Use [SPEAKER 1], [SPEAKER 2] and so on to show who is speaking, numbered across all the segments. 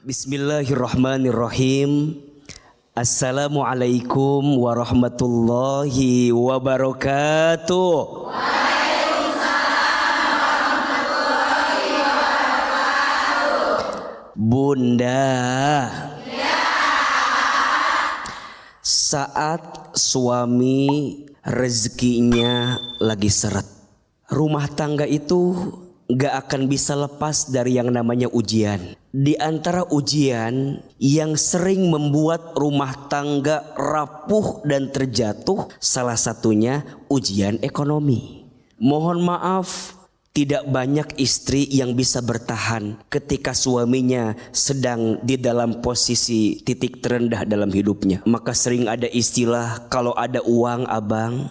[SPEAKER 1] Bismillahirrahmanirrahim. Assalamualaikum warahmatullahi wabarakatuh. Bunda, saat suami rezekinya lagi seret, rumah tangga itu gak akan bisa lepas dari yang namanya ujian. Di antara ujian yang sering membuat rumah tangga rapuh dan terjatuh, salah satunya ujian ekonomi. Mohon maaf, tidak banyak istri yang bisa bertahan ketika suaminya sedang di dalam posisi titik terendah dalam hidupnya. Maka sering ada istilah, kalau ada uang abang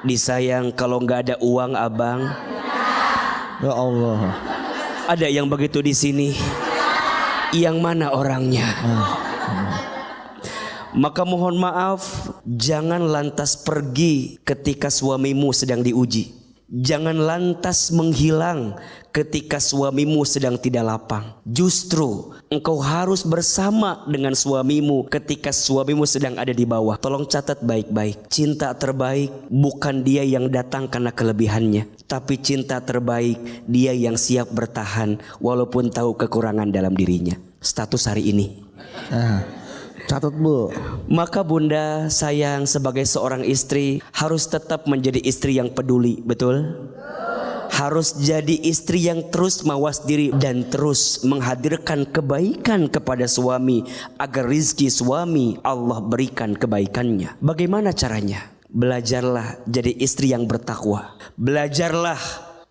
[SPEAKER 1] disayang, kalau nggak ada uang abang.
[SPEAKER 2] Ya Allah.
[SPEAKER 1] Ada yang begitu di sini? Yang mana orangnya? Maka mohon maaf, jangan lantas pergi ketika suamimu sedang diuji. Jangan lantas menghilang ketika suamimu sedang tidak lapang. Justru engkau harus bersama dengan suamimu ketika suamimu sedang ada di bawah. Tolong catat baik-baik. Cinta terbaik bukan dia yang datang karena kelebihannya, tapi cinta terbaik dia yang siap bertahan walaupun tahu kekurangan dalam dirinya. Status hari ini.
[SPEAKER 2] Catat bu.
[SPEAKER 1] Maka bunda sayang, sebagai seorang istri harus tetap menjadi istri yang peduli, betul? Harus jadi istri yang terus mawas diri dan terus menghadirkan kebaikan kepada suami agar rizki suami Allah berikan kebaikannya. Bagaimana caranya? Belajarlah jadi istri yang bertakwa. Belajarlah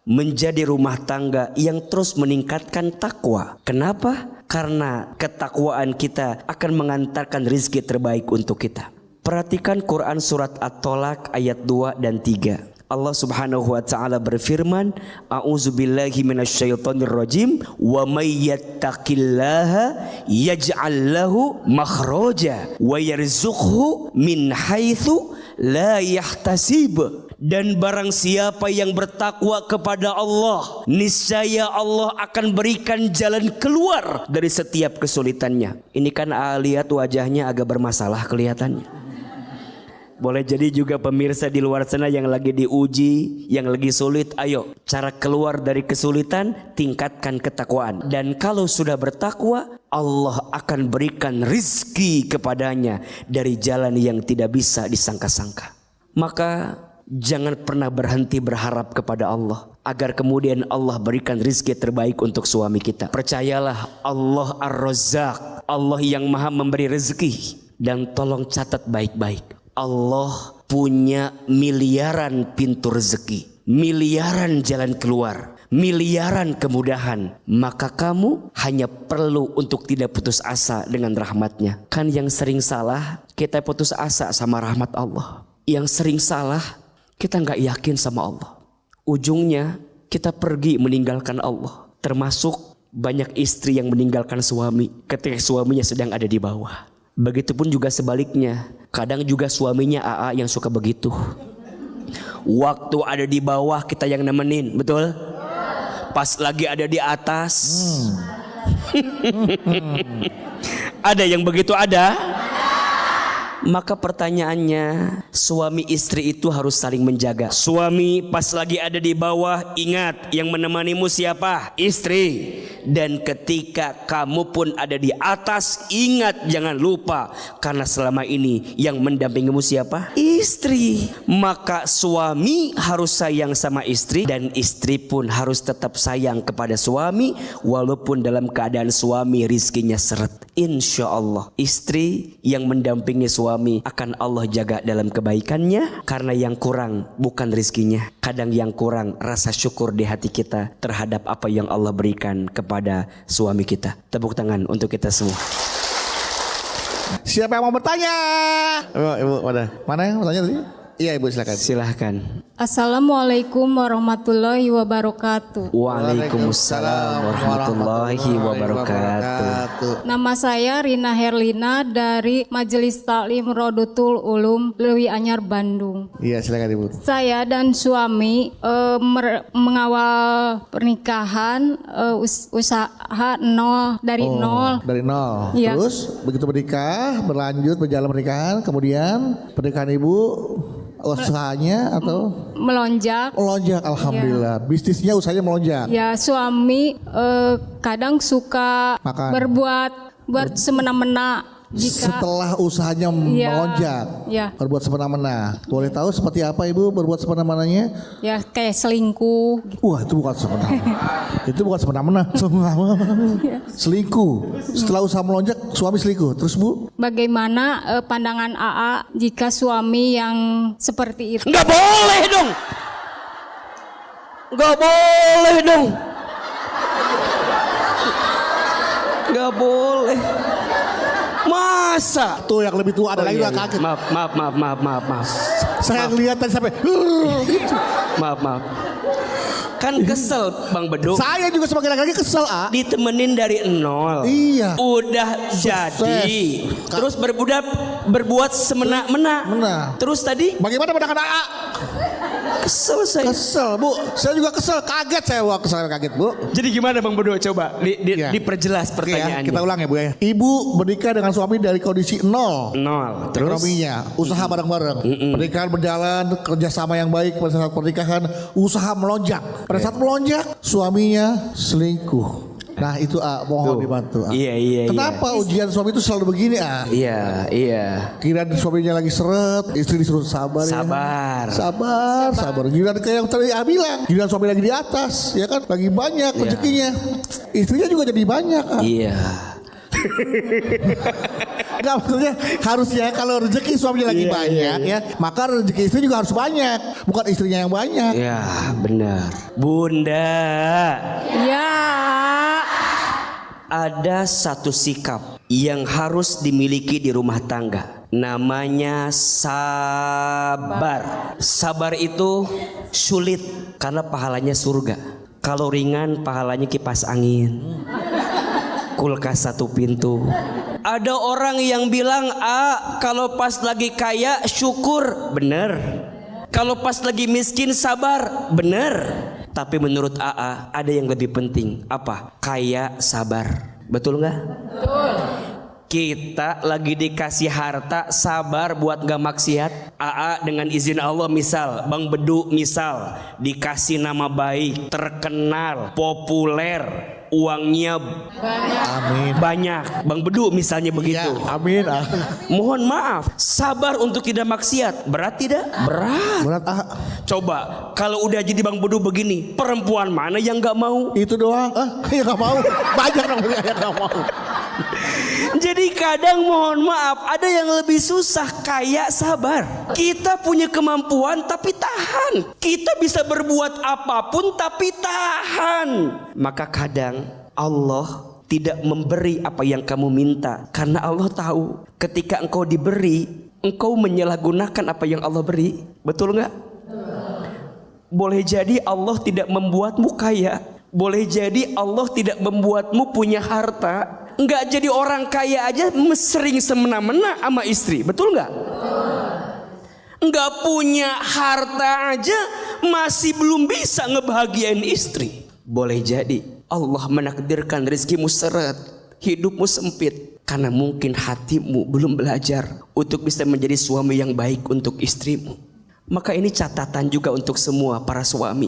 [SPEAKER 1] menjadi rumah tangga yang terus meningkatkan takwa. Kenapa? Karena ketakwaan kita akan mengantarkan rizki terbaik untuk kita. Perhatikan Quran surat At-Tolak ayat 2 dan 3. Allah subhanahu wa ta'ala berfirman, A'udzubillahi minasyaitonirrajim, wa may yattaqillaha yaj'al lahu makhraja wa yarzuqhu min haitsu la yahtasib. Dan barang siapa yang bertakwa kepada Allah, niscaya Allah akan berikan jalan keluar dari setiap kesulitannya. Ini kan lihat wajahnya agak bermasalah kelihatannya. Boleh jadi juga pemirsa di luar sana yang lagi diuji, yang lagi sulit. Ayo, cara keluar dari kesulitan, tingkatkan ketakwaan. Dan kalau sudah bertakwa, Allah akan berikan rizki kepadanya dari jalan yang tidak bisa disangka-sangka. Maka jangan pernah berhenti berharap kepada Allah agar kemudian Allah berikan rizki terbaik untuk suami kita. Percayalah, Allah Ar-Razzaq, Allah yang maha memberi rezeki. Dan tolong catat baik-baik, Allah punya miliaran pintu rezeki, miliaran jalan keluar, miliaran kemudahan. Maka kamu hanya perlu untuk tidak putus asa dengan rahmatnya. Kan yang sering salah, kita putus asa sama rahmat Allah. Yang sering salah, kita nggak yakin sama Allah. Ujungnya kita pergi meninggalkan Allah. Termasuk banyak istri yang meninggalkan suami ketika suaminya sedang ada di bawah. Begitupun juga sebaliknya. Kadang juga suaminya AA yang suka begitu. Waktu ada di bawah kita yang nemenin, betul? Pas lagi ada di atas. Ada yang begitu, ada? Maka pertanyaannya, suami istri itu harus saling menjaga. Suami pas lagi ada di bawah, ingat yang menemanimu siapa? Istri. Dan ketika kamu pun ada di atas, ingat jangan lupa, karena selama ini yang mendampingimu siapa? Istri. Maka suami harus sayang sama istri, dan istri pun harus tetap sayang kepada suami walaupun dalam keadaan suami rizkinya seret. Insya Allah istri yang mendampingi suami akan Allah jaga dalam kebaikannya. Karena yang kurang bukan rizkinya, kadang yang kurang rasa syukur di hati kita terhadap apa yang Allah berikan kepada suami kita. Tepuk tangan untuk kita semua.
[SPEAKER 2] Siapa yang mau bertanya? Ibu, mana yang mau tanya tadi? Iya Ibu silakan.
[SPEAKER 1] Silahkan.
[SPEAKER 3] Assalamualaikum warahmatullahi wabarakatuh.
[SPEAKER 1] Waalaikumsalam warahmatullahi wabarakatuh.
[SPEAKER 3] Nama saya Rina Herlina dari Majelis Taklim Rodotul Ulum Lewi Anyar Bandung.
[SPEAKER 2] Iya silakan Ibu.
[SPEAKER 3] Saya dan suami mengawal pernikahan usaha dari nol.
[SPEAKER 2] Dari nol.
[SPEAKER 3] Iya.
[SPEAKER 2] Terus begitu menikah, berjalan pernikahan, kemudian pernikahan Ibu usahanya atau
[SPEAKER 3] Melonjak.
[SPEAKER 2] melonjak, alhamdulillah. Bisnisnya usahanya melonjak.
[SPEAKER 3] Ya, suami kadang suka
[SPEAKER 2] Makan.
[SPEAKER 3] buat semena-mena jika
[SPEAKER 2] Setelah usahanya melonjak,
[SPEAKER 3] ya.
[SPEAKER 2] berbuat semena-mena. Boleh tahu seperti apa Ibu berbuat semena-menanya?
[SPEAKER 3] ya kayak selingkuh gitu.
[SPEAKER 2] Wah itu bukan semena-mena. Itu bukan semena-mena. Selingkuh. Setelah usaha melonjak, suami selingkuh. Terus Bu?
[SPEAKER 3] Bagaimana pandangan AA jika suami yang seperti itu?
[SPEAKER 1] Nggak boleh dong. Nggak boleh dong. Nggak boleh. Masa?
[SPEAKER 2] Tuh yang lebih tua ada lagi udah
[SPEAKER 1] iya.
[SPEAKER 2] kaget.
[SPEAKER 1] Maaf.
[SPEAKER 2] Saya lihat tadi sampai gitu.
[SPEAKER 1] Maaf. Kan kesel Bang Bedu.
[SPEAKER 2] Saya juga sebagai laki-laki kesel, A.
[SPEAKER 1] Ditemenin dari nol.
[SPEAKER 2] Iya.
[SPEAKER 1] Udah jadi. Terus berbuat semena-mena.
[SPEAKER 2] Mena.
[SPEAKER 1] Terus tadi
[SPEAKER 2] Bagaimana pandangan A?
[SPEAKER 1] kesel saya.
[SPEAKER 2] Kesel, Bu. Saya juga kesel, kaget saya kaget, Bu.
[SPEAKER 1] Jadi gimana Bang Bedu? Coba
[SPEAKER 2] Iya.
[SPEAKER 1] diperjelas
[SPEAKER 2] Oke ya,
[SPEAKER 1] pertanyaannya.
[SPEAKER 2] kita ulang ya Bu ya. Ibu menikah dengan suami dari kondisi nol.
[SPEAKER 1] Nol. Terus
[SPEAKER 2] Ekonominya, usaha bareng-bareng. Pernikahan berjalan, kerjasama yang baik pada saat pernikahan, usaha melonjak. Pada saat melonjak, suaminya selingkuh. Nah itu A, mohon
[SPEAKER 1] Tuh.
[SPEAKER 2] dibantu A.
[SPEAKER 1] Iya.
[SPEAKER 2] Kenapa ujian suami itu selalu begini A?
[SPEAKER 1] Iya.
[SPEAKER 2] Kira suaminya lagi seret, istri disuruh sabar ya. Sabar. Giliran kayak yang tadi A bilang, giliran suami lagi di atas, ya kan, lagi banyak rezekinya. Istrinya juga jadi banyak A.
[SPEAKER 1] Iya.
[SPEAKER 2] Enggak, maksudnya harusnya kalau rezeki suaminya lagi
[SPEAKER 1] Iya,
[SPEAKER 2] banyak ya, maka rezeki istri juga harus banyak, bukan istrinya yang banyak.
[SPEAKER 1] Ya benar. Bunda,
[SPEAKER 3] Ya.
[SPEAKER 1] ada satu sikap yang harus dimiliki di rumah tangga. Namanya sabar. Sabar itu sulit karena pahalanya surga. Kalau ringan pahalanya kipas angin. Kulkas satu pintu. Ada orang yang bilang, kalau pas lagi kaya syukur, bener. Kalau pas lagi miskin sabar, bener. Tapi menurut AA ada yang lebih penting. Apa? Kaya sabar. Betul nggak? Betul. Kita lagi dikasih harta, sabar buat gak maksiat. AA dengan izin Allah misal, Bang Bedu misal, dikasih nama baik, terkenal, populer, uangnya banyak. Bang Bedu misalnya begitu.
[SPEAKER 2] Ya, amin.
[SPEAKER 1] Mohon maaf, sabar untuk tidak maksiat. Berat tidak? Berat. Coba kalau udah jadi Bang Bedu begini, perempuan mana yang gak mau?
[SPEAKER 2] Itu doang. Ya gak mau. Banyak namanya yang gak mau.
[SPEAKER 1] Jadi kadang mohon maaf, ada yang lebih susah, kayak sabar. Kita punya kemampuan tapi tahan. Kita bisa berbuat apapun tapi tahan. Maka kadang Allah tidak memberi apa yang kamu minta, karena Allah tahu ketika engkau diberi, engkau menyalahgunakan apa yang Allah beri. Betul nggak? Boleh jadi Allah tidak membuatmu kaya. Boleh jadi Allah tidak membuatmu punya harta. Enggak jadi orang kaya aja sering semena-mena sama istri. Betul nggak? Enggak punya harta aja masih belum bisa ngebahagiain istri. Boleh jadi Allah menakdirkan rezekimu seret, hidupmu sempit, karena mungkin hatimu belum belajar untuk bisa menjadi suami yang baik untuk istrimu. Maka ini catatan juga untuk semua para suami,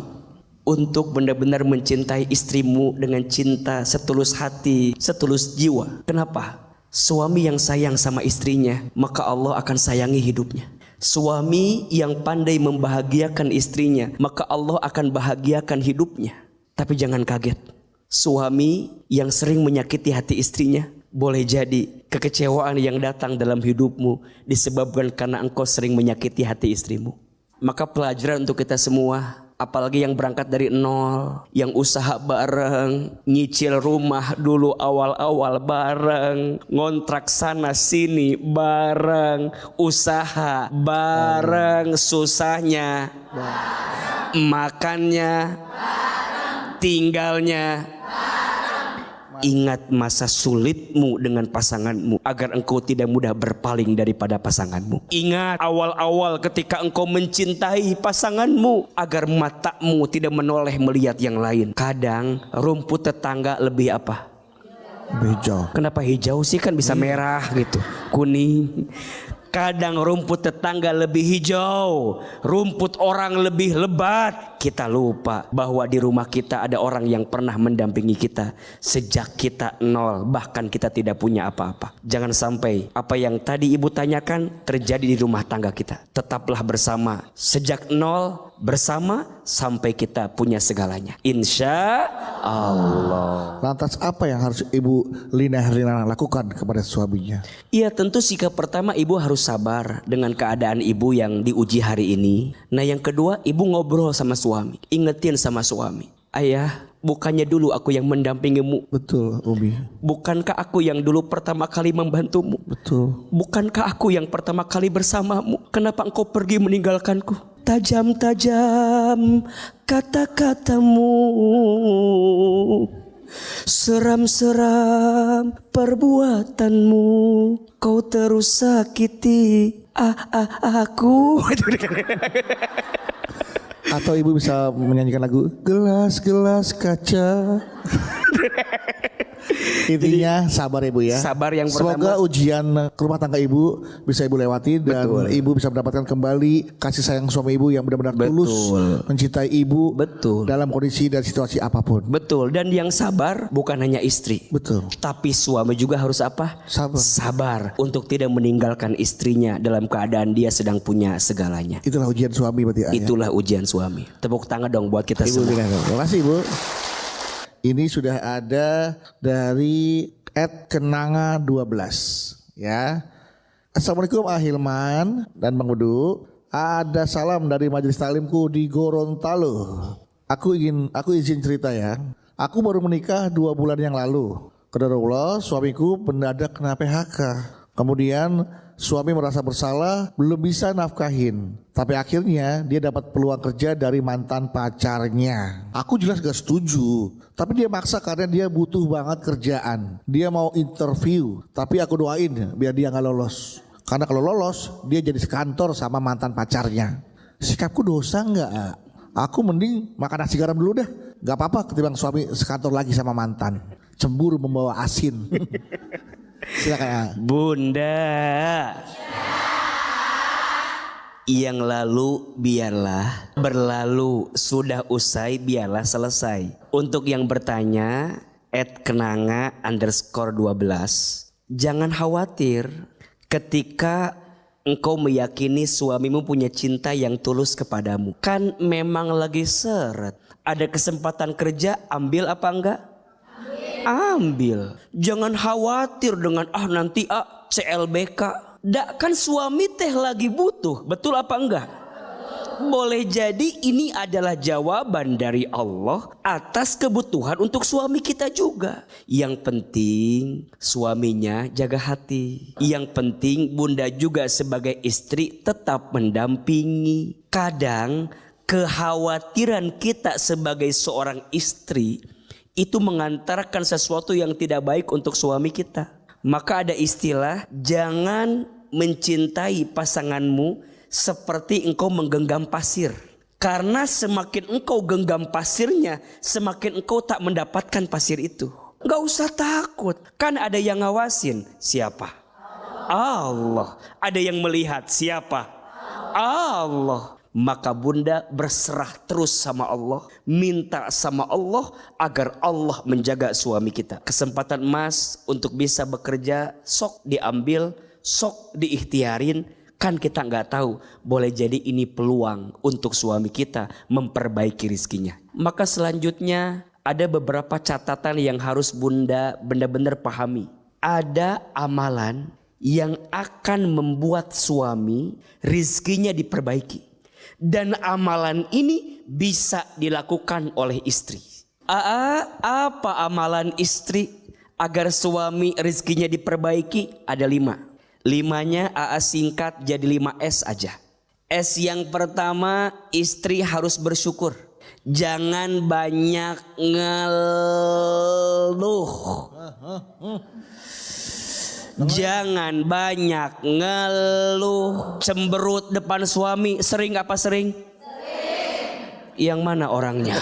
[SPEAKER 1] untuk benar-benar mencintai istrimu dengan cinta setulus hati, setulus jiwa. Kenapa? Suami yang sayang sama istrinya, maka Allah akan sayangi hidupnya. Suami yang pandai membahagiakan istrinya, maka Allah akan bahagiakan hidupnya. Tapi jangan kaget, suami yang sering menyakiti hati istrinya, boleh jadi kekecewaan yang datang dalam hidupmu disebabkan karena engkau sering menyakiti hati istrimu. Maka pelajaran untuk kita semua, Apalagi yang berangkat dari nol, yang usaha bareng, nyicil rumah dulu awal-awal bareng, ngontrak sana sini bareng, usaha bareng, susahnya makannya, tinggalnya. Ingat masa sulitmu dengan pasanganmu agar engkau tidak mudah berpaling daripada pasanganmu. Ingat awal-awal ketika engkau mencintai pasanganmu agar matamu tidak menoleh melihat yang lain. Kadang rumput tetangga lebih apa?
[SPEAKER 2] Hijau.
[SPEAKER 1] Kenapa hijau sih, kan bisa merah gitu, kuning. Kadang rumput tetangga lebih hijau, rumput orang lebih lebat. Kita lupa bahwa di rumah kita ada orang yang pernah mendampingi kita sejak kita nol, bahkan kita tidak punya apa-apa. Jangan sampai apa yang tadi ibu tanyakan terjadi di rumah tangga kita. Tetaplah bersama sejak nol, bersama sampai kita punya segalanya, insya Allah.
[SPEAKER 2] Lantas apa yang harus Ibu Lina Herlina lakukan kepada suaminya?
[SPEAKER 1] Iya, tentu sikap pertama ibu harus sabar dengan keadaan ibu yang diuji hari ini. Nah yang kedua, ibu ngobrol sama suami, ingetin sama suami, ayah, bukannya dulu aku yang mendampingimu?
[SPEAKER 2] Betul, Umi.
[SPEAKER 1] Bukankah aku yang dulu pertama kali membantumu?
[SPEAKER 2] Betul.
[SPEAKER 1] Bukankah aku yang pertama kali bersamamu? Kenapa engkau pergi meninggalkanku? Tajam-tajam kata-katamu, seram-seram perbuatanmu, kau terus sakiti aku.
[SPEAKER 2] Atau ibu bisa menyanyikan lagu Gelas-gelas kaca. Intinya sabar ibu ya.
[SPEAKER 1] Sabar yang
[SPEAKER 2] Semoga
[SPEAKER 1] pertama.
[SPEAKER 2] ujian rumah tangga ibu bisa ibu lewati dan ibu bisa mendapatkan kembali kasih sayang suami ibu yang benar-benar tulus mencintai ibu.
[SPEAKER 1] Betul.
[SPEAKER 2] Dalam kondisi dan situasi apapun.
[SPEAKER 1] Betul. Dan yang sabar bukan hanya istri.
[SPEAKER 2] Betul.
[SPEAKER 1] Tapi suami juga harus apa?
[SPEAKER 2] Sabar.
[SPEAKER 1] Sabar untuk tidak meninggalkan istrinya dalam keadaan dia sedang punya segalanya.
[SPEAKER 2] Itulah ujian suami berarti ayah.
[SPEAKER 1] Itulah ujian suami. Tepuk tangan dong buat kita
[SPEAKER 2] Ibu
[SPEAKER 1] semua.
[SPEAKER 2] Terima kasih ibu. Ini sudah ada dari @kenanga12 ya. Assalamualaikum Ahilman dan Bang Udu. Ada salam dari majelis taklimku di Gorontalo. Aku izin cerita ya. Aku baru menikah 2 bulan yang lalu. Qadarullah suamiku mendadak kena PHK. Kemudian suami merasa bersalah, belum bisa nafkahin. Tapi akhirnya dia dapat peluang kerja dari mantan pacarnya. Aku jelas gak setuju, tapi dia maksa karena dia butuh banget kerjaan. Dia mau interview, tapi aku doain biar dia gak lolos. Karena kalau lolos, dia jadi sekantor sama mantan pacarnya. Sikapku dosa gak? Aku mending makan nasi garam dulu deh. Gak apa-apa ketimbang suami sekantor lagi sama mantan. Cemburu membawa asin. Silakan ya.
[SPEAKER 1] Bunda, yang lalu biarlah berlalu, sudah usai biarlah selesai. Untuk yang bertanya @kenanga_12, jangan khawatir ketika engkau meyakini suamimu punya cinta yang tulus kepadamu. Kan memang lagi seret, ada kesempatan kerja, ambil apa enggak? Ambil. Jangan khawatir dengan nanti CLBK. Dak, kan suami teh lagi butuh. Betul apa enggak? Boleh jadi ini adalah jawaban dari Allah atas kebutuhan untuk suami kita juga. Yang penting suaminya jaga hati. Yang penting bunda juga sebagai istri tetap mendampingi. Kadang kekhawatiran kita sebagai seorang istri itu mengantarkan sesuatu yang tidak baik untuk suami kita. Maka ada istilah, jangan mencintai pasanganmu seperti engkau menggenggam pasir. Karena semakin engkau genggam pasirnya, semakin engkau tak mendapatkan pasir itu. Gak usah takut, kan ada yang ngawasin. Siapa? Allah. Ada yang melihat. Siapa? Allah. Maka bunda berserah terus sama Allah, minta sama Allah agar Allah menjaga suami kita. Kesempatan emas untuk bisa bekerja sok diambil, sok diikhtiarin. Kan kita nggak tahu, boleh jadi ini peluang untuk suami kita memperbaiki rizkinya. Maka selanjutnya ada beberapa catatan yang harus bunda benar-benar pahami. Ada amalan yang akan membuat suami rizkinya diperbaiki. Dan amalan ini bisa dilakukan oleh istri. Apa amalan istri agar suami rezekinya diperbaiki? Ada 5. 5-nya singkat jadi 5S aja. S yang pertama, istri harus bersyukur. Jangan banyak ngeluh. Jangan banyak ngeluh. Cemberut depan suami. Sering apa sering? Yang mana orangnya?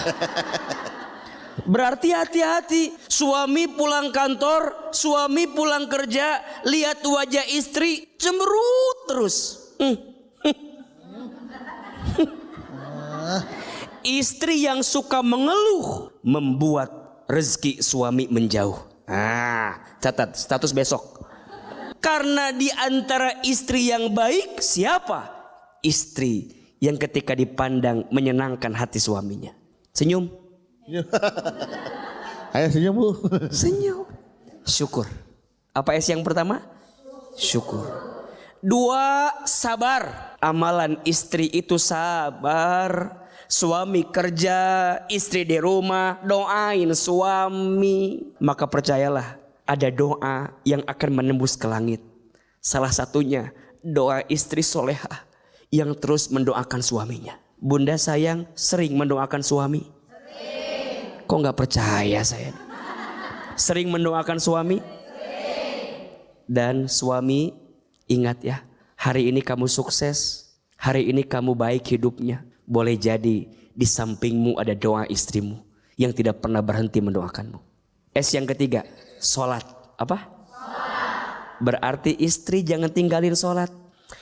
[SPEAKER 1] Berarti hati-hati. Suami pulang kantor, suami pulang kerja, lihat wajah istri cemberut terus. Istri yang suka mengeluh membuat rezeki suami menjauh. Catat status besok. Karena di antara istri yang baik siapa? Istri yang ketika dipandang menyenangkan hati suaminya. Senyum.
[SPEAKER 2] Ayo senyum Bu.
[SPEAKER 1] Senyum. Syukur. Apa S yang pertama? Syukur. 2, sabar. Amalan istri itu sabar. Suami kerja, istri di rumah, doain suami. Maka percayalah, ada doa yang akan menembus ke langit. Salah satunya doa istri solehah yang terus mendoakan suaminya. Bunda sayang sering mendoakan suami? Sering. Kok gak percaya saya? Sering mendoakan suami? Sering. Dan suami ingat ya, hari ini kamu sukses, hari ini kamu baik hidupnya. Boleh jadi di sampingmu ada doa istrimu yang tidak pernah berhenti mendoakanmu. S yang ketiga, sholat. Apa? Sholat. Berarti istri jangan tinggalin sholat.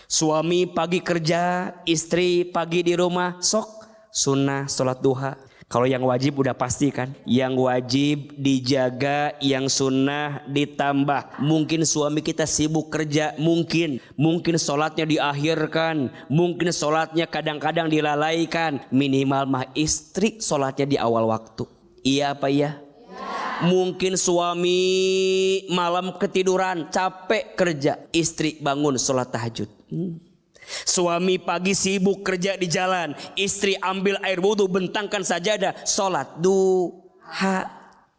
[SPEAKER 1] Suami pagi kerja, istri pagi di rumah, sok sunnah sholat duha. Kalau yang wajib udah pasti kan. Yang wajib dijaga, yang sunnah ditambah. Mungkin suami kita sibuk kerja, mungkin sholatnya diakhirkan, mungkin sholatnya kadang-kadang dilalaikan. Minimal mah istri sholatnya di awal waktu. Iya apa iya? Mungkin suami malam ketiduran, capek kerja, istri bangun sholat tahajud. Suami pagi sibuk kerja di jalan, istri ambil air wudhu, bentangkan sajadah, sholat duha.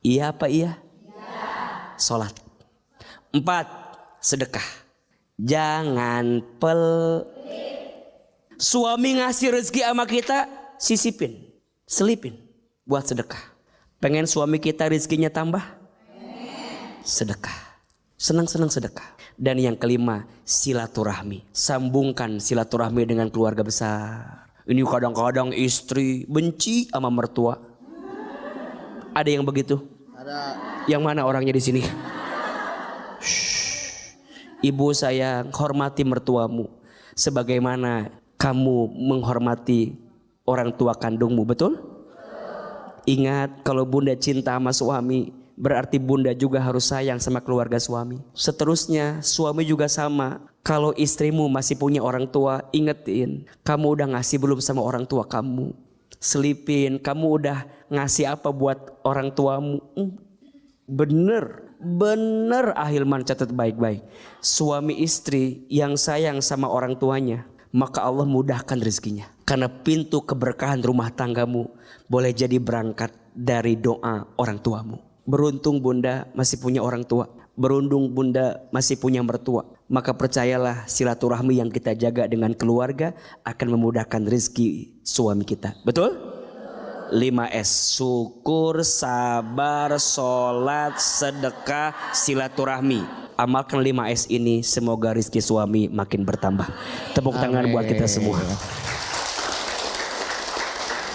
[SPEAKER 1] Iya apa iya? Sholat. 4, sedekah. Jangan pelit. Suami ngasih rezeki sama kita, sisipin, selipin buat sedekah. Pengen suami kita rezekinya tambah? Sedekah. Senang-senang sedekah. Dan yang kelima, silaturahmi. Sambungkan silaturahmi dengan keluarga besar. Ini kadang-kadang istri benci sama mertua. Ada yang begitu?
[SPEAKER 2] Ada.
[SPEAKER 1] Yang mana orangnya di sini? Ibu sayang, hormati mertuamu sebagaimana kamu menghormati orang tua kandungmu, betul? Ingat, kalau bunda cinta sama suami, berarti bunda juga harus sayang sama keluarga suami. Seterusnya suami juga sama. Kalau istrimu masih punya orang tua, ingetin, kamu udah ngasih belum sama orang tua kamu? Selipin, kamu udah ngasih apa buat orang tuamu? Bener Ahilman, catat baik-baik. Suami istri yang sayang sama orang tuanya, maka Allah mudahkan rezekinya. Karena pintu keberkahan rumah tanggamu boleh jadi berangkat dari doa orang tuamu. Beruntung bunda masih punya orang tua. Beruntung bunda masih punya mertua. Maka percayalah, silaturahmi yang kita jaga dengan keluarga akan memudahkan rezeki suami kita. Betul? 5S. Syukur, sabar, sholat, sedekah, silaturahmi. Amalkan 5S ini, semoga rezeki suami makin bertambah. Tepuk tangan buat kita semua.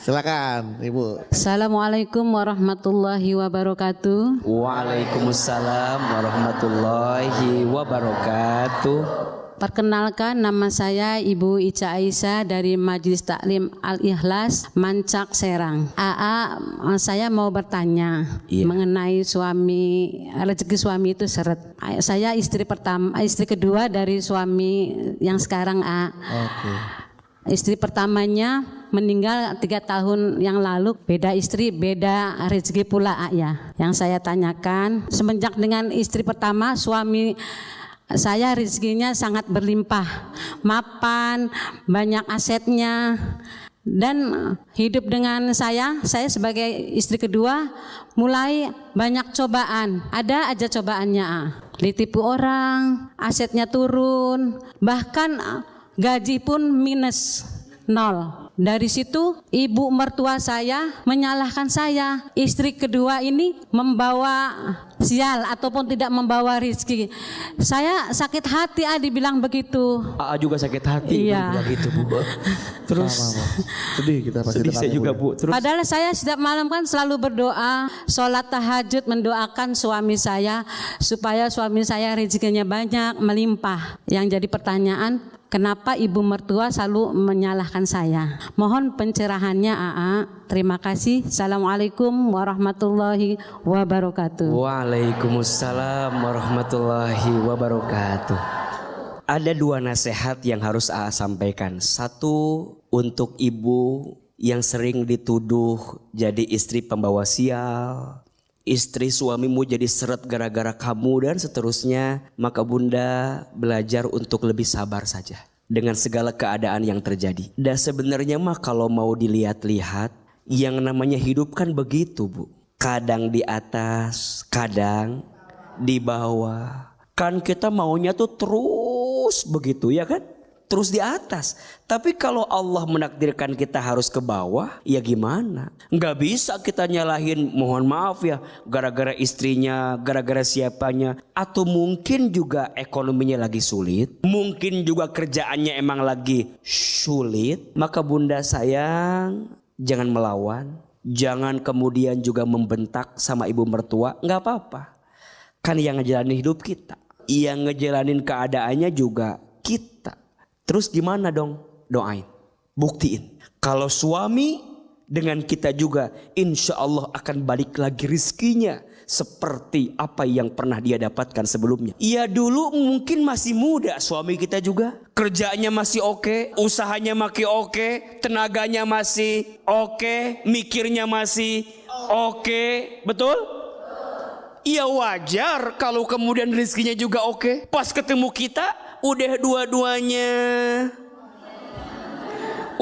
[SPEAKER 2] Silakan Ibu.
[SPEAKER 4] Assalamualaikum warahmatullahi wabarakatuh.
[SPEAKER 1] Waalaikumsalam warahmatullahi wabarakatuh.
[SPEAKER 4] Perkenalkan, nama saya Ibu Ica Aisyah dari Majelis Taklim Al-Ikhlas, Mancak, Serang. Saya mau bertanya mengenai suami, rezeki suami itu seret. Saya istri kedua dari suami yang sekarang Istri pertamanya meninggal 3 tahun yang lalu. Beda istri, beda rezeki pula ya. Yang saya tanyakan, semenjak dengan istri pertama, suami saya rezekinya sangat berlimpah, mapan, banyak asetnya. Dan hidup dengan saya sebagai istri kedua mulai banyak cobaan. Ada aja cobaannya. Ditipu orang, asetnya turun, bahkan gaji pun minus, nol. Dari situ ibu mertua saya menyalahkan saya. Istri kedua ini membawa sial ataupun tidak membawa rezeki. Saya sakit hati dibilang begitu.
[SPEAKER 1] AA juga sakit hati
[SPEAKER 4] Iya.
[SPEAKER 1] begitu Bu. Terus
[SPEAKER 2] Sedih kita pasti.
[SPEAKER 1] sedih saya juga Bu. Terus
[SPEAKER 4] Padahal saya setiap malam kan selalu berdoa, sholat tahajud, mendoakan suami saya supaya suami saya rezekinya banyak, melimpah. Yang jadi pertanyaan, kenapa ibu mertua selalu menyalahkan saya? Mohon pencerahannya AA. Terima kasih. Assalamualaikum warahmatullahi wabarakatuh.
[SPEAKER 1] Waalaikumsalam warahmatullahi wabarakatuh. Ada 2 nasihat yang harus AA sampaikan. Satu untuk ibu yang sering dituduh jadi istri pembawa sial, istri suamimu jadi seret gara-gara kamu dan seterusnya. Maka bunda belajar untuk lebih sabar saja dengan segala keadaan yang terjadi. Dan sebenarnya mah kalau mau dilihat-lihat, yang namanya hidup kan begitu Bu. Kadang di atas, kadang di bawah. Kan kita maunya tuh terus begitu ya kan? Terus di atas. Tapi kalau Allah menakdirkan kita harus ke bawah, ya gimana? Nggak bisa kita nyalahin, mohon maaf ya, gara-gara istrinya, gara-gara siapanya. Atau mungkin juga ekonominya lagi sulit. Mungkin juga kerjaannya emang lagi sulit. Maka bunda sayang, jangan melawan. Jangan kemudian juga membentak sama ibu mertua. Nggak apa-apa. Kan yang ngejalanin hidup kita. Yang ngejalanin keadaannya juga kita. Terus gimana dong? Doain, buktiin. Kalau suami dengan kita juga, insya Allah akan balik lagi rizkinya seperti apa yang pernah dia dapatkan sebelumnya. Ya dulu mungkin masih muda suami kita juga. Kerjanya masih oke, usahanya masih oke, tenaganya masih oke, mikirnya masih oke, betul? Ya wajar kalau kemudian rezekinya juga oke. Pas ketemu kita udah dua-duanya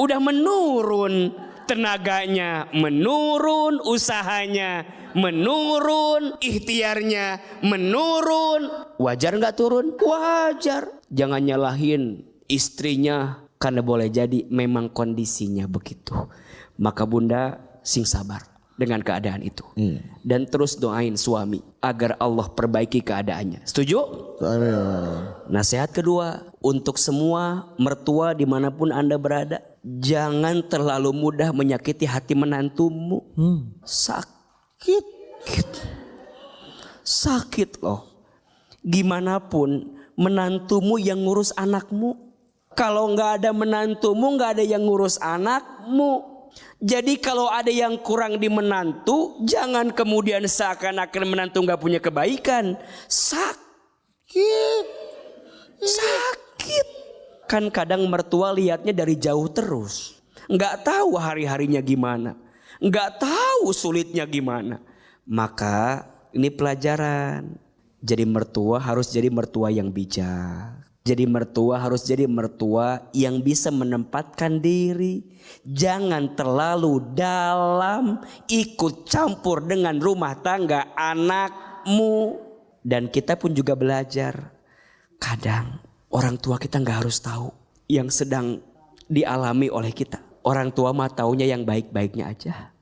[SPEAKER 1] udah menurun, tenaganya menurun, usahanya menurun, ikhtiarnya menurun. Wajar nggak turun? Wajar. Jangan nyalahin istrinya karena boleh jadi memang kondisinya begitu. Maka bunda sing sabar dengan keadaan itu. Dan terus doain suami agar Allah perbaiki keadaannya. Setuju? Nasihat kedua untuk semua mertua dimanapun Anda berada, jangan terlalu mudah menyakiti hati menantumu. Sakit loh. Gimana pun menantumu yang ngurus anakmu. Kalau nggak ada menantumu, nggak ada yang ngurus anakmu. Jadi kalau ada yang kurang di menantu, jangan kemudian seakan-akan menantu nggak punya kebaikan. Sakit. Kan kadang mertua lihatnya dari jauh terus, nggak tahu hari-harinya gimana, nggak tahu sulitnya gimana. Maka ini pelajaran. Jadi mertua harus jadi mertua yang bijak. Jadi mertua harus jadi mertua yang bisa menempatkan diri. Jangan terlalu dalam ikut campur dengan rumah tangga anakmu. Dan kita pun juga belajar. Kadang orang tua kita gak harus tahu yang sedang dialami oleh kita. Orang tua mah taunya yang baik-baiknya aja.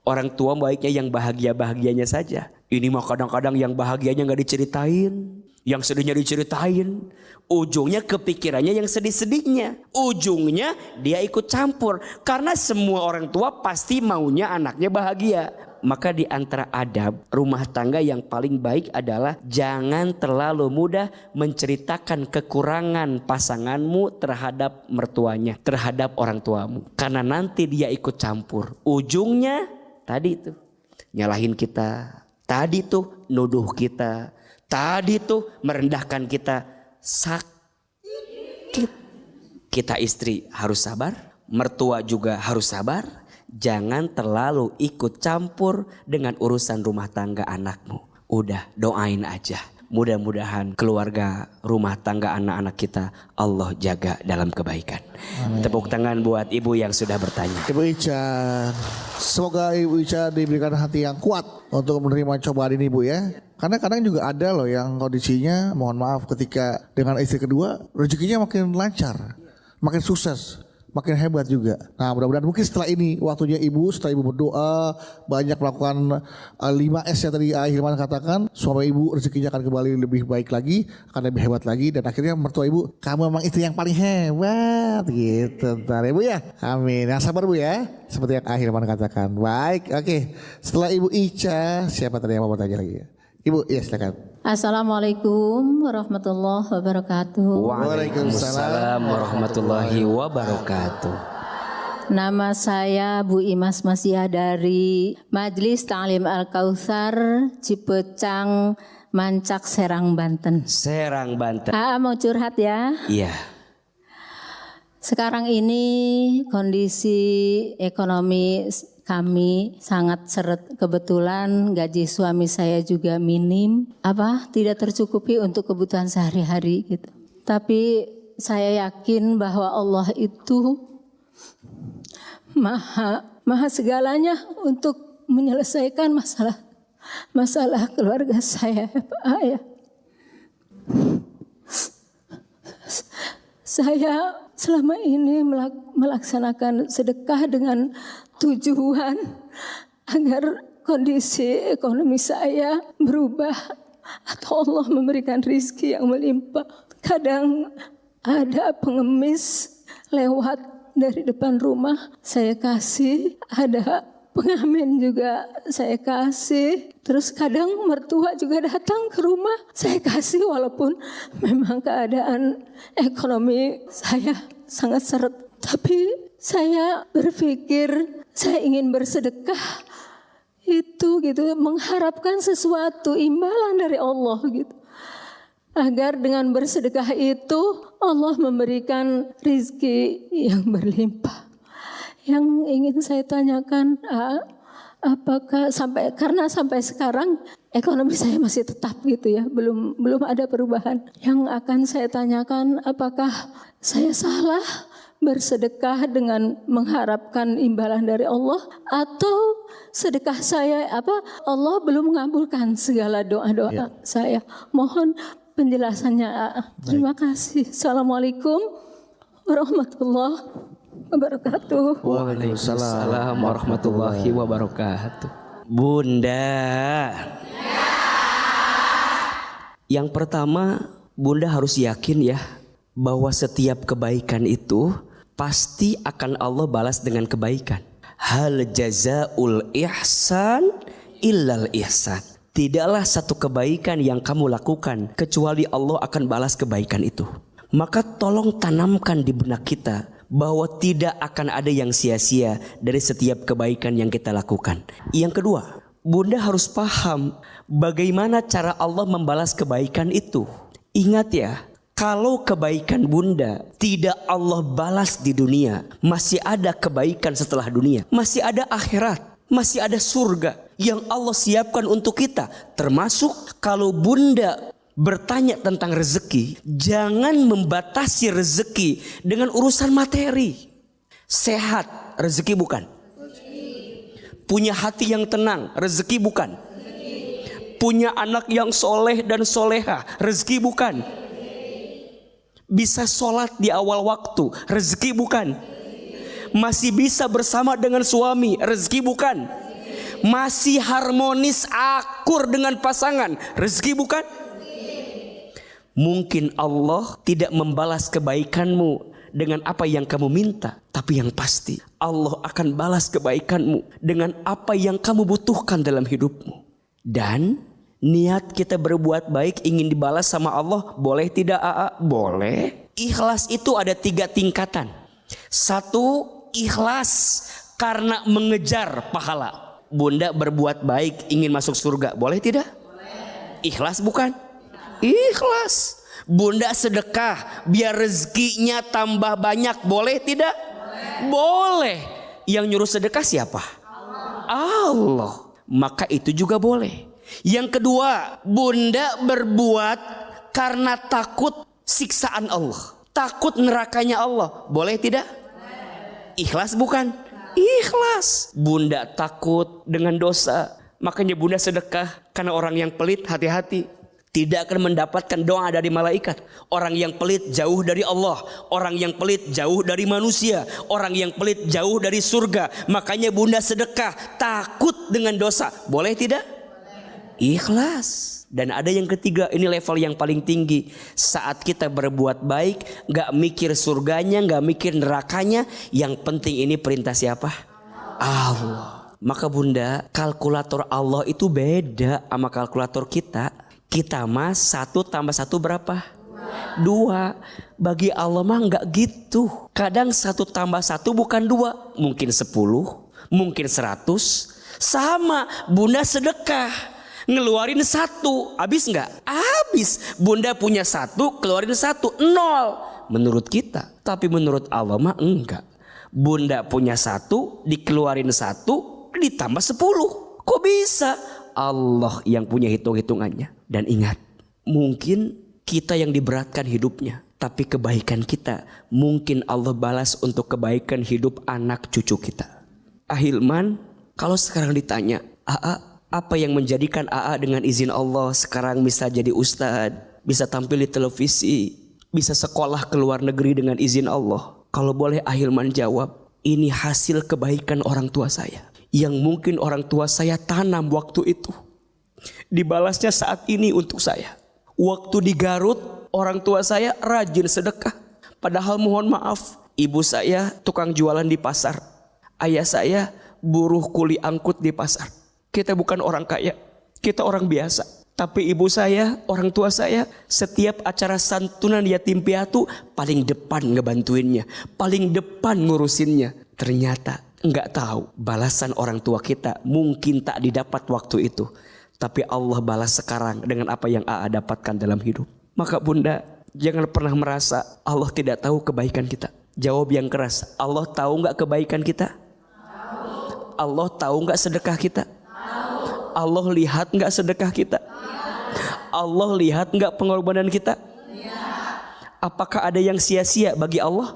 [SPEAKER 1] Orang tua baiknya yang bahagia-bahagianya saja. Ini mah kadang-kadang yang bahagianya gak diceritain. Yang sedihnya diceritain. Ujungnya kepikirannya yang sedih-sedihnya. Ujungnya dia ikut campur. Karena semua orang tua pasti maunya anaknya bahagia. Maka di antara adab rumah tangga yang paling baik adalah jangan terlalu mudah menceritakan kekurangan pasanganmu terhadap mertuanya, terhadap orang tuamu. Karena nanti dia ikut campur. Ujungnya tadi tuh nyalahin kita. Tadi tuh nuduh kita. Tadi tuh merendahkan kita. Sakit. Kita istri harus sabar, mertua juga harus sabar. Jangan terlalu ikut campur dengan urusan rumah tangga anakmu. Udah doain aja. Mudah-mudahan keluarga, rumah tangga, anak-anak kita Allah jaga dalam kebaikan. Amin. Tepuk tangan buat ibu yang sudah bertanya.
[SPEAKER 2] Ibu Ica, semoga Ibu Ica diberikan hati yang kuat untuk menerima cobaan ini Bu ya. Karena kadang juga ada loh yang kondisinya mohon maaf ketika dengan istri kedua rezekinya makin lancar, makin sukses, makin hebat juga. Nah mudah-mudahan mungkin setelah ini waktunya ibu, setelah ibu berdoa banyak melakukan 5S yang tadi Hilman katakan, suami ibu rezekinya akan kembali lebih baik lagi, akan lebih hebat lagi, dan akhirnya mertua ibu, kamu memang istri yang paling hebat gitu. Ntar ibu ya, amin. Yang sabar bu ya, seperti yang Hilman katakan. Baik, oke. Setelah Ibu Ica, siapa tadi yang mau bertanya lagi? Ibu, ya silakan.
[SPEAKER 5] Assalamualaikum warahmatullahi wabarakatuh.
[SPEAKER 1] Waalaikumsalam warahmatullahi wabarakatuh.
[SPEAKER 5] Nama saya Bu Imas Masiyah dari Majelis Ta'lim Al-Kautsar, Cipecang, Mancak, Serang, Banten.
[SPEAKER 1] Serang, Banten.
[SPEAKER 5] Mau curhat ya?
[SPEAKER 1] Iya.
[SPEAKER 5] Sekarang ini kondisi ekonomi kami sangat seret, kebetulan gaji suami saya juga minim, tidak tercukupi untuk kebutuhan sehari-hari gitu. Tapi saya yakin bahwa Allah itu maha segalanya untuk menyelesaikan masalah keluarga saya, Pak Ayah. Saya selama ini melaksanakan sedekah dengan tujuan agar kondisi ekonomi saya berubah atau Allah memberikan rizki yang melimpah. Kadang ada pengemis lewat dari depan rumah, saya kasih. Ada pengamen juga saya kasih. Terus kadang mertua juga datang ke rumah, saya kasih walaupun memang keadaan ekonomi saya sangat seret. Tapi saya berpikir saya ingin bersedekah itu gitu, mengharapkan sesuatu imbalan dari Allah gitu. Agar dengan bersedekah itu Allah memberikan rizki yang berlimpah. Yang ingin saya tanyakan, apakah karena sampai sekarang ekonomi saya masih tetap gitu ya, belum ada perubahan. Yang akan saya tanyakan, apakah saya salah bersedekah dengan mengharapkan imbalan dari Allah, atau sedekah saya Allah belum mengabulkan segala doa-doa saya. Mohon penjelasannya. Terima kasih. Assalamualaikum warahmatullahi wabarakatuh.
[SPEAKER 1] Waalaikumsalam warahmatullahi wabarakatuh. Bunda, yang pertama Bunda harus yakin ya bahwa setiap kebaikan itu pasti akan Allah balas dengan kebaikan. Hal jazaul ihsan illal ihsan. Tidaklah satu kebaikan yang kamu lakukan kecuali Allah akan balas kebaikan itu. Maka tolong tanamkan di benak kita bahwa tidak akan ada yang sia-sia dari setiap kebaikan yang kita lakukan. Yang kedua, Bunda harus paham bagaimana cara Allah membalas kebaikan itu. Ingat ya, kalau kebaikan Bunda tidak Allah balas di dunia, masih ada kebaikan setelah dunia. Masih ada akhirat, masih ada surga yang Allah siapkan untuk kita. Termasuk kalau Bunda bertanya tentang rezeki, jangan membatasi rezeki dengan urusan materi. Sehat, rezeki bukan. Punya hati yang tenang, rezeki bukan. Punya anak yang soleh dan soleha, rezeki bukan. Bisa sholat di awal waktu, rezeki bukan. Masih bisa bersama dengan suami, rezeki bukan. Masih harmonis akur dengan pasangan, rezeki bukan. Mungkin Allah tidak membalas kebaikanmu dengan apa yang kamu minta, tapi yang pasti Allah akan balas kebaikanmu dengan apa yang kamu butuhkan dalam hidupmu. Dan niat kita berbuat baik ingin dibalas sama Allah, boleh tidak AA? Boleh. Ikhlas itu ada 3 tingkatan. 1, ikhlas karena mengejar pahala. Bunda berbuat baik ingin masuk surga, boleh tidak? Boleh. Ikhlas bukan? Ikhlas. Bunda sedekah biar rezekinya tambah banyak, boleh tidak? Boleh. Yang nyuruh sedekah siapa? Allah. Maka itu juga boleh. Yang kedua, bunda berbuat karena takut siksaan Allah, takut nerakanya Allah. Boleh tidak? Ikhlas bukan? Ikhlas. Bunda takut dengan dosa, makanya bunda sedekah. Karena orang yang pelit, hati-hati, tidak akan mendapatkan doa dari malaikat. Orang yang pelit jauh dari Allah, orang yang pelit jauh dari manusia, orang yang pelit jauh dari surga. Makanya bunda sedekah, takut dengan dosa. Boleh tidak? Ikhlas. Dan ada yang ketiga, ini level yang paling tinggi. Saat kita berbuat baik, gak mikir surganya, gak mikir nerakanya. Yang penting ini perintah siapa? Allah. Maka bunda, kalkulator Allah itu beda sama kalkulator kita. Kita mah 1 tambah 1 berapa? 2. Bagi Allah mah gak gitu. Kadang 1 tambah 1 bukan 2. Mungkin 10, mungkin 100. Sama, bunda sedekah, ngeluarin 1, habis nggak? Habis. Bunda punya 1, keluarin 1, 0 menurut kita. Tapi menurut Allah mah enggak. Bunda punya 1, dikeluarin 1, ditambah 10. Kok bisa? Allah yang punya hitung-hitungannya. Dan ingat, mungkin kita yang diberatkan hidupnya, tapi kebaikan kita mungkin Allah balas untuk kebaikan hidup anak cucu kita. Ahilman, kalau sekarang ditanya, apa yang menjadikan AA dengan izin Allah sekarang bisa jadi ustadz, bisa tampil di televisi, bisa sekolah ke luar negeri dengan izin Allah? Kalau boleh Ahilman jawab, ini hasil kebaikan orang tua saya, yang mungkin orang tua saya tanam waktu itu, dibalasnya saat ini untuk saya. Waktu di Garut, orang tua saya rajin sedekah, padahal mohon maaf, ibu saya tukang jualan di pasar, ayah saya buruh kuli angkut di pasar. Kita bukan orang kaya, kita orang biasa. Tapi ibu saya, orang tua saya, setiap acara santunan yatim piatu paling depan ngebantuinnya, paling depan ngurusinnya. Ternyata nggak tahu balasan orang tua kita mungkin tak didapat waktu itu, tapi Allah balas sekarang dengan apa yang AA dapatkan dalam hidup. Maka bunda, jangan pernah merasa Allah tidak tahu kebaikan kita. Jawab yang keras, Allah tahu nggak kebaikan kita? Allah tahu nggak sedekah kita? Allah lihat nggak sedekah kita? Allah lihat nggak pengorbanan kita? Apakah ada yang sia-sia bagi Allah?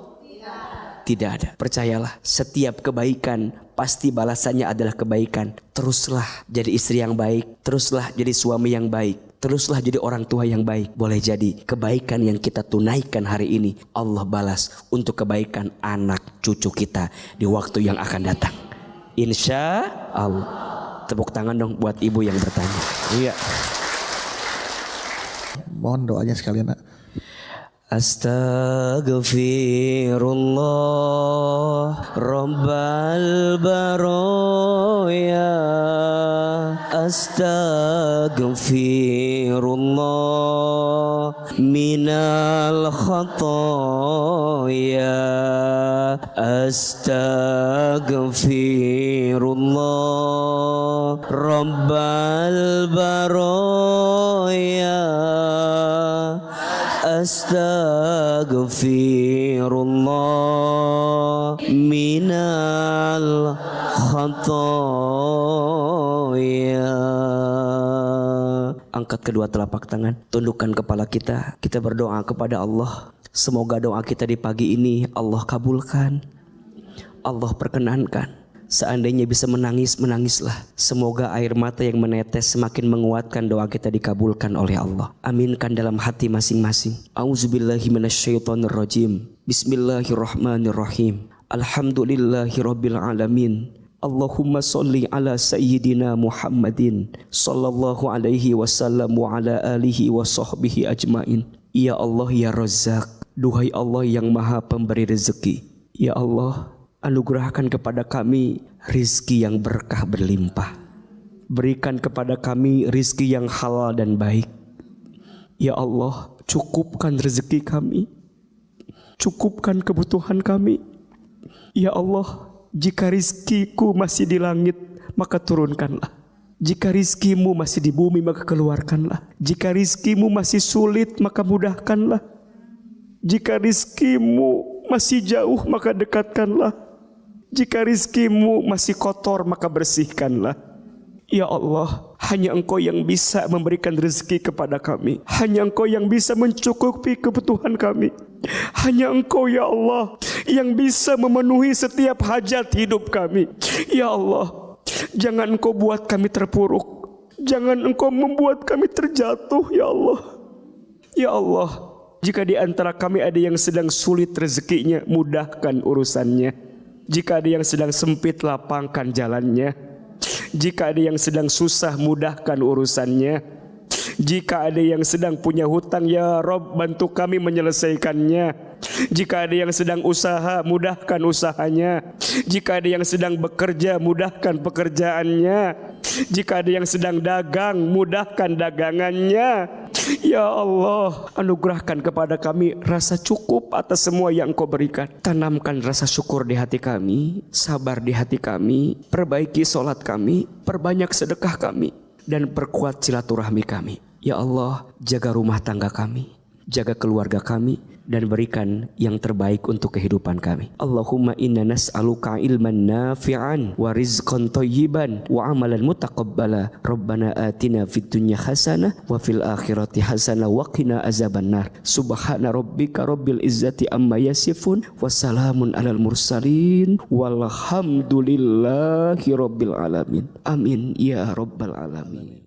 [SPEAKER 1] Tidak ada. Percayalah, setiap kebaikan pasti balasannya adalah kebaikan. Teruslah jadi istri yang baik, teruslah jadi suami yang baik, teruslah jadi orang tua yang baik. Boleh jadi kebaikan yang kita tunaikan hari ini Allah balas untuk kebaikan anak cucu kita di waktu yang akan datang. Insya Allah. Tepuk tangan dong buat ibu yang bertanya. Iya.
[SPEAKER 2] Mohon doanya sekalian, Nak.
[SPEAKER 1] Astaghfirullah Rabbal Baroya. Astaghfirullah minal khataya. Astaghfirullah Rabbal Baroya. Astaghfirullah minal khataya. Angkat kedua telapak tangan, tundukkan kepala kita. Kita berdoa kepada Allah. Semoga doa kita di pagi ini Allah kabulkan, Allah perkenankan. Seandainya bisa menangis, menangislah. Semoga air mata yang menetes semakin menguatkan doa kita dikabulkan oleh Allah. Aminkan dalam hati masing-masing. Auzubillahi minasyaitonirrajim. Bismillahirrahmanirrahim. Alhamdulillahirabbil alamin. Allahumma sholli ala sayyidina Muhammadin sallallahu alaihi wasallam wa ala alihi wa sahbihi ajmain. Ya Allah ya Razzaq, duhai Allah yang maha pemberi rezeki. Ya Allah, anugerahkan kepada kami rizki yang berkah berlimpah. Berikan kepada kami rizki yang halal dan baik. Ya Allah, cukupkan rezeki kami, cukupkan kebutuhan kami. Ya Allah, jika rizkiku masih di langit, maka turunkanlah. Jika rizkimu masih di bumi, maka keluarkanlah. Jika rizkimu masih sulit, maka mudahkanlah. Jika rizkimu masih jauh, maka dekatkanlah. Jika rizkimu masih kotor, maka bersihkanlah. Ya Allah, Hanya Engkau yang bisa memberikan rezeki kepada kami. Hanya Engkau yang bisa mencukupi kebutuhan kami. Hanya Engkau ya Allah yang bisa memenuhi setiap hajat hidup kami. Ya Allah, jangan Engkau buat kami terpuruk. Jangan Engkau membuat kami terjatuh ya Allah. Ya Allah, jika di antara kami ada yang sedang sulit rezekinya, mudahkan urusannya. Jika ada yang sedang sempit, lapangkan jalannya. Jika ada yang sedang susah, mudahkan urusannya. Jika ada yang sedang punya hutang, ya Rob, bantu kami menyelesaikannya. Jika ada yang sedang usaha, mudahkan usahanya. Jika ada yang sedang bekerja, mudahkan pekerjaannya. Jika ada yang sedang dagang, mudahkan dagangannya. Ya Allah, anugerahkan kepada kami rasa cukup atas semua yang Engkau berikan. Tanamkan rasa syukur di hati kami, sabar di hati kami, perbaiki sholat kami, perbanyak sedekah kami, dan perkuat silaturahmi kami. Ya Allah, jaga rumah tangga kami, jaga keluarga kami, dan berikan yang terbaik untuk kehidupan kami. Allahumma inna nas'aluka ilman nafi'an wa rizqan thayyiban wa amalan mutaqabbala. Rabbana atina fid dunya hasanah wa fil akhirati hasanah wa qina azabannar. Subhana rabbika rabbil izzati amma yasifun wa salamun alal mursalin walhamdulillahi rabbil alamin. Amin ya rabbal alamin.